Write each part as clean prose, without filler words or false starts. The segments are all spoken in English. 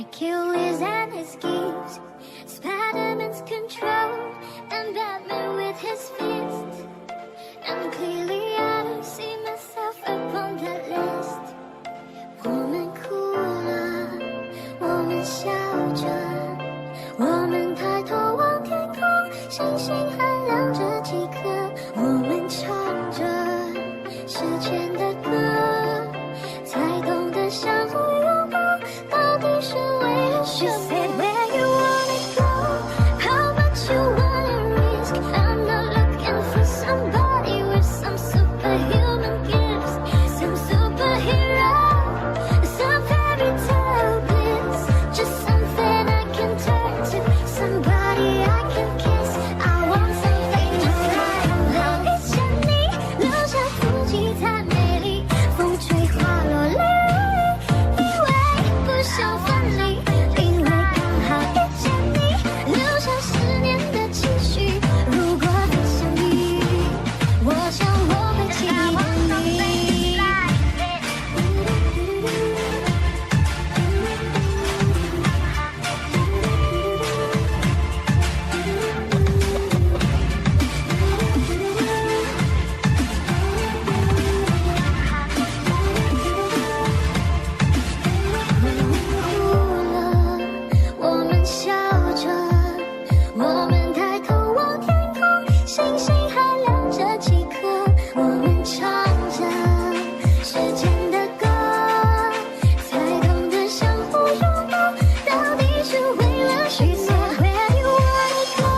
Hercules and his schemes, Spider-Man's control, and Batman with his fist. And clearly I don't see myself upon that list. 我们哭了，我们笑着，我们抬头望天空，星星还亮着几颗，我们唱着时间的歌，才懂得相互拥抱，到底是为了什么？ She said where you wanna go, how much you wanna risk. I'm not looking for somebody with some superhuman gifts, some superhero, some fairy tale bliss, just something I can turn to, somebody I can kiss. I want something just like love. 遇见你，留下足迹太美丽，风吹花落泪，以为不想分离，因为刚好遇见你，留下10年的期许。如果不相遇，我想我会记得你。我们笑着，我们抬头望天空，星星还亮着几颗，我们唱着时间的歌，才懂得相互拥抱，到底是为了什么？ Where you wanna go,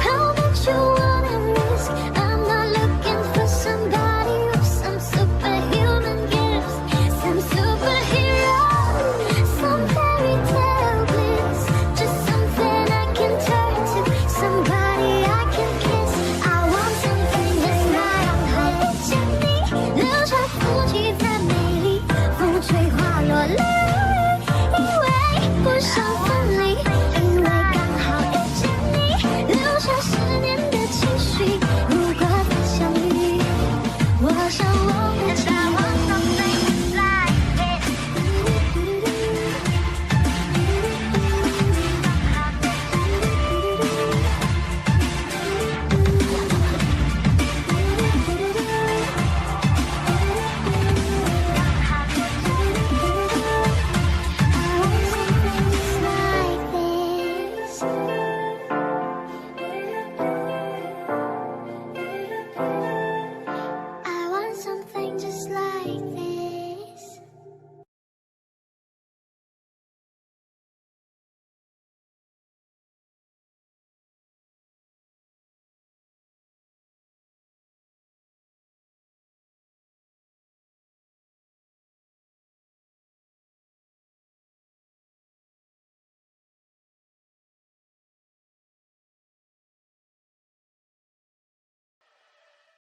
how much you wanna risk. I'm not looking for somebody with some superhuman gifts, some superhero, some fairy tale bliss, just something I can turn to, somebody I can kiss. I want something that's like love. 遇见你，留下足迹太美丽，风吹花落泪，以为不想分离，因为刚好遇见你，留下10年的期许。